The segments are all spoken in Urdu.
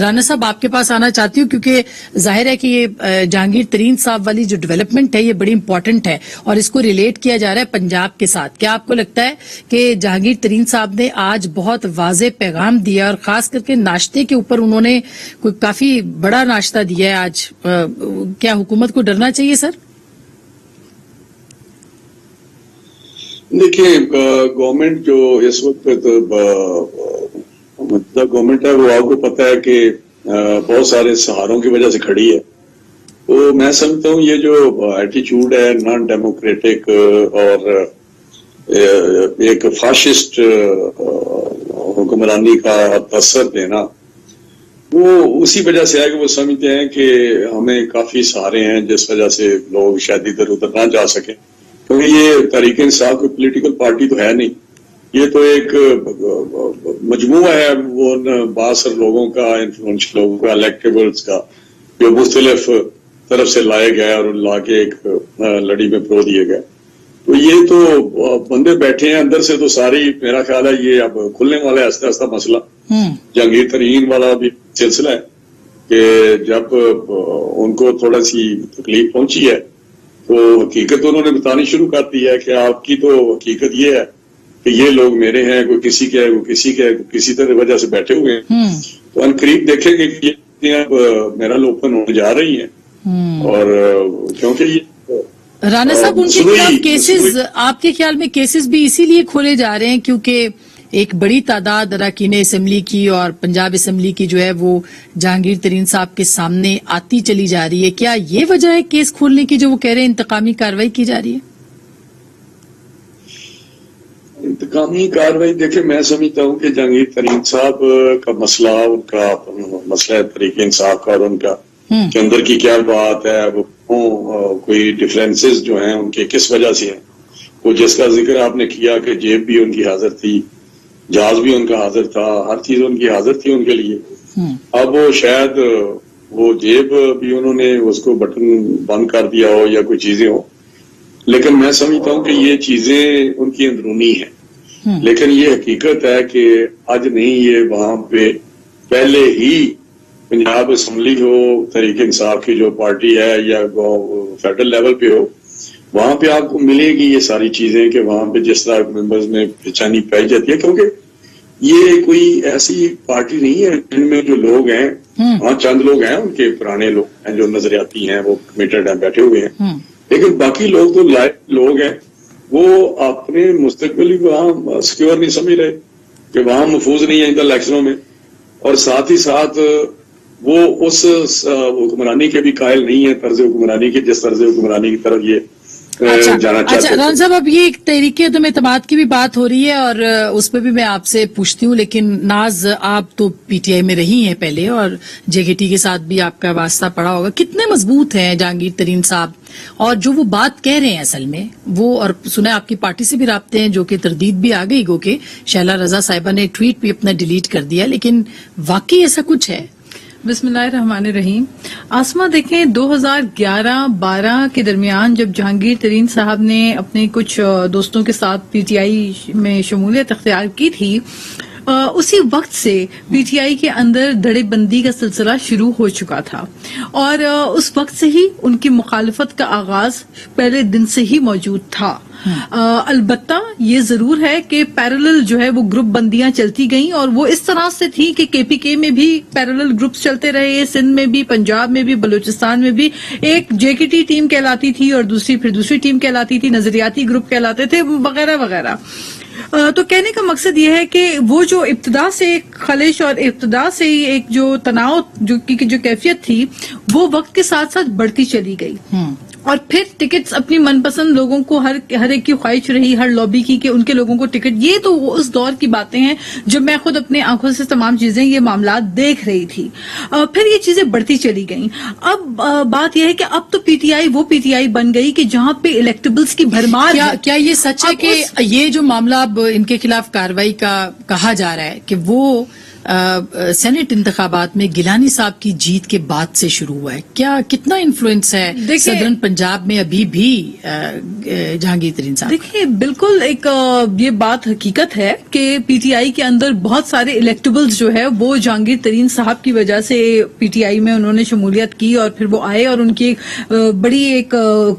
رانا صاحب آپ کے پاس آنا چاہتی ہوں کیونکہ ظاہر ہے کہ یہ جہانگیر ترین صاحب والی جو ڈیولپمنٹ ہے یہ بڑی امپورٹنٹ ہے اور اس کو ریلیٹ کیا جا رہا ہے پنجاب کے ساتھ. کیا آپ کو لگتا ہے کہ جہانگیر ترین صاحب نے آج بہت واضح پیغام دیا اور خاص کر کے ناشتے کے اوپر انہوں نے کوئی کافی بڑا ناشتہ دیا ہے آج, کیا حکومت کو ڈرنا چاہیے سر؟ دیکھیں گورنمنٹ جو اس وقت گورنمنٹ ہے وہ آپ کو پتا ہے کہ بہت سارے سہاروں کی وجہ سے کھڑی ہے. تو میں سمجھتا ہوں یہ جو ایٹیچیوڈ ہے نان ڈیموکریٹک اور ایک فاشسٹ حکمرانی کا تاثر دینا, وہ اسی وجہ سے ہے کہ وہ سمجھتے ہیں کہ ہمیں کافی سہارے ہیں جس وجہ سے لوگ شاید ادھر ادھر نہ جا سکیں. کیونکہ یہ تحریک انصاف کوئی پولیٹیکل پارٹی تو ہے نہیں, یہ تو ایک مجموعہ ہے وہ بااثر لوگوں کا, انفلوئنشل لوگوں کا, الیکٹیبلز کا, جو مختلف طرف سے لائے گئے اور لا کے ایک لڑی میں پرو دیے گئے. تو یہ تو بندے بیٹھے ہیں اندر سے تو ساری, میرا خیال ہے یہ اب کھلنے والا ہے آہستہ آہستہ مسئلہ. جہانگیر ترین والا بھی سلسلہ ہے کہ جب ان کو تھوڑا سی تکلیف پہنچی ہے تو حقیقت انہوں نے بتانی شروع کر دی ہے کہ آپ کی تو حقیقت یہ ہے کہ یہ لوگ میرے ہیں, کوئی کسی کے ہے, کوئی کسی کے ہے, کسی طرح وجہ سے بیٹھے ہوئے ہیں. تو ان قریب دیکھیں گے کہ یہ اب میرا اوپن ہونے جا رہی ہیں. اور کیونکہ یہ رانا صاحب ان کے خلاف کیسز, آپ کے خیال میں کیسز بھی اسی لیے کھولے جا رہے ہیں کیونکہ ایک بڑی تعداد اراکین اسمبلی کی اور پنجاب اسمبلی کی جو ہے وہ جہانگیر ترین صاحب کے سامنے آتی چلی جا رہی ہے. کیا یہ وجہ ہے کیس کھولنے کی جو وہ کہہ رہے ہیں انتقامی کارروائی کی جا رہی ہے؟ انتقامی کارروائی دیکھیں میں سمجھتا ہوں کہ جہانگیر ترین صاحب کا مسئلہ, ان کا مسئلہ تحریک انصاف کا اور ان کا کے اندر کی کیا بات ہے, وہ کوئی ڈفرینسز جو ہیں ان کے کس وجہ سے ہیں. وہ جس کا ذکر آپ نے کیا کہ جیب بھی ان کی حاضر تھی, جہاز بھی ان کا حاضر تھا, ہر چیز ان کی حاضر تھی ان کے لیے. اب وہ شاید وہ جیب بھی انہوں نے اس کو بٹن بند کر دیا ہو یا کوئی چیزیں ہو, لیکن میں سمجھتا ہوں کہ یہ چیزیں ان کی اندرونی ہیں. لیکن یہ حقیقت ہے کہ آج نہیں, یہ وہاں پہ پہلے ہی پنجاب اسمبلی ہو, تحریک انصاف کی جو پارٹی ہے یا فیڈرل لیول پہ ہو, وہاں پہ آپ کو ملے گی یہ ساری چیزیں کہ وہاں پہ جس طرح ممبرز میں بےچینی پائی جاتی ہے. کیونکہ یہ کوئی ایسی پارٹی نہیں ہے جن میں جو لوگ ہیں, وہاں چند لوگ ہیں ان کے پرانے لوگ ہیں جو نظریاتی ہیں, وہ کمیٹڈ ہیں, بیٹھے ہوئے ہیں, لیکن باقی لوگ تو لائق لوگ ہیں, وہ اپنے مستقبل ہی وہاں سیکیور نہیں سمجھ رہے کہ وہاں محفوظ نہیں ہے الیکشنوں میں, اور ساتھ ہی ساتھ وہ اس حکمرانی کے بھی قائل نہیں ہے, طرز حکمرانی کے جس طرز حکمرانی کی طرف یہ جانا چاہتے ہیں. اچھا رانا صاحب, اب یہ ایک تحریک عدم اعتماد کی بھی بات ہو رہی ہے اور اس پہ بھی میں آپ سے پوچھتی ہوں, لیکن ناز آپ تو پی ٹی آئی میں رہی ہیں پہلے اور جے کے ٹی کے ساتھ بھی آپ کا واسطہ پڑا ہوگا. کتنے مضبوط ہیں جہانگیر ترین صاحب اور جو وہ بات کہہ رہے ہیں اصل میں وہ, اور سنا آپ کی پارٹی سے بھی رابطے ہیں جو کہ تردید بھی آ گئی, گو کہ شیلا رضا صاحبہ نے ٹویٹ بھی اپنا ڈیلیٹ کر دیا, لیکن واقعی ایسا کچھ ہے؟ بسم اللہ الرحمن الرحیم. آسما دیکھیں 2011-12 کے درمیان جب جہانگیر ترین صاحب نے اپنے کچھ دوستوں کے ساتھ پی ٹی آئی میں شمولیت اختیار کی تھی, اسی وقت سے پی ٹی آئی کے اندر دھڑے بندی کا سلسلہ شروع ہو چکا تھا اور اس وقت سے ہی ان کی مخالفت کا آغاز پہلے دن سے ہی موجود تھا. البتہ یہ ضرور ہے کہ پیرالل جو ہے وہ گروپ بندیاں چلتی گئیں اور وہ اس طرح سے تھی کہ کے پی کے میں بھی پیرالل گروپس چلتے رہے, سندھ میں بھی, پنجاب میں بھی, بلوچستان میں بھی. ایک جے کے ٹی ٹیم کہلاتی تھی اور دوسری ٹیم کہلاتی تھی, نظریاتی گروپ کہلاتے تھے وغیرہ وغیرہ. تو کہنے کا مقصد یہ ہے کہ وہ جو ابتدا سے ایک خلش اور ابتدا سے ہی ایک جو تناؤ جو کیفیت تھی وہ وقت کے ساتھ ساتھ بڑھتی چلی گئی. اور پھر ٹکٹس اپنی من پسند لوگوں کو ہر ایک کی خواہش رہی, ہر لابی کی کہ ان کے لوگوں کو ٹکٹ. یہ تو اس دور کی باتیں ہیں جب میں خود اپنے آنکھوں سے تمام چیزیں یہ معاملات دیکھ رہی تھی. پھر یہ چیزیں بڑھتی چلی گئیں. اب بات یہ ہے کہ اب تو پی ٹی آئی وہ پی ٹی آئی بن گئی کہ جہاں پہ الیکٹیبلز کی بھرمار. کیا یہ سچ ہے کہ یہ جو معاملہ اب ان کے خلاف کارروائی کا کہا جا رہا ہے کہ وہ سینٹ انتخابات میں گیلانی صاحب کی جیت کے بعد سے شروع ہوا ہے. کیا کتنا انفلوئنس ہے دیکھیے- صدرن پنجاب میں ابھی بھی جہانگیر ترین صاحب؟ دیکھیے بالکل ایک یہ بات حقیقت ہے کہ پی ٹی آئی کے اندر بہت سارے الیکٹیبلز جو ہے وہ جہانگیر ترین صاحب کی وجہ سے پی ٹی آئی میں انہوں نے شمولیت کی اور پھر وہ آئے اور ان کی بڑی ایک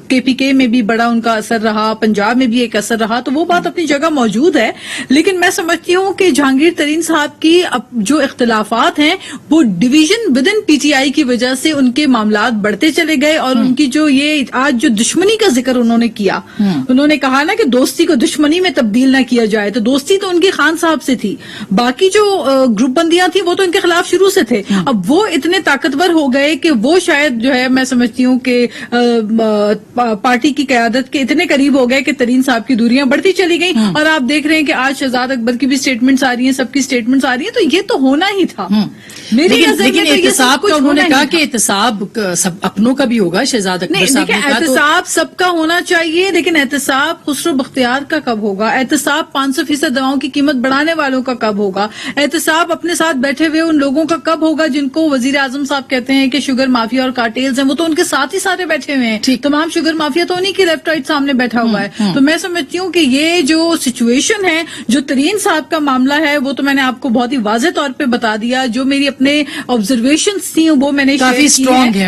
کے پی کے میں بھی بڑا ان کا اثر رہا, پنجاب میں بھی ایک اثر رہا, تو وہ بات اپنی جگہ موجود ہے. لیکن میں سمجھتی ہوں کہ جہانگیر ترین صاحب کی جو اختلافات ہیں وہ division with in P T I کی وجہ سے ان کے معاملات بڑھتے چلے گئے اور ان کی جو یہ آج جو دشمنی کا ذکر انہوں نے کیا, انہوں نے کہا نا کہ دوستی کو دشمنی میں تبدیل نہ کیا جائے, تو دوستی تو ان کی خان صاحب سے تھی, باقی جو گروپ بندیاں تھیں وہ تو ان کے خلاف شروع سے تھے. اب وہ اتنے طاقتور ہو گئے کہ وہ شاید جو ہے میں سمجھتی ہوں کہ پارٹی کی قیادت کے اتنے قریب ہو گئے کہ ترین صاحب کی دوریاں بڑھتی چلی گئیں. اور آپ دیکھ رہے ہیں کہ آج شہزاد اکبر کی بھی سٹیٹمنٹس آ رہی ہیں, سب کی سٹیٹمنٹس آ رہی ہیں, تو یہ تو ہونا ہی تھا. میری نظر میں لیکن تو یہ سب احتساب کچھ کا انہوں نے ہونا ہی کہا تھا. کہ احتساب سب اپنوں کا بھی ہوگا. شہزاد اکبر نہیں صاحب نے دیکھیں, کہا تو احتساب سب کا ہونا چاہیے, لیکن احتساب خسرو بختیار کا کب ہوگا؟ احتساب 500% دواؤں کی قیمت بڑھانے والوں کا کب ہوگا؟ احتساب اپنے ساتھ بیٹھے ہوئے ان لوگوں کا کب ہوگا جن کو وزیر اعظم صاحب کہتے ہیں کہ شوگر مافیا اور کارٹیلز ہیں؟ وہ تو ان کے ساتھ ہی سارے بیٹھے ہوئے ہیں. تمام شوگر مافیا تو انہی کی لیفٹ رائٹ سامنے بیٹھا ہوا ہے. تو میں سمجھتی ہوں کہ یہ جو سچویشن ہے, جو ترین صاحب کا معاملہ ہے, وہ تو میں نے آپ کو بہت ہی واضح طور پہ بتا دیا. جو میری اپنے آبزرویشنز تھیں وہ میں نے کافی شیئر کی ہیں. اسٹرانگ ہے.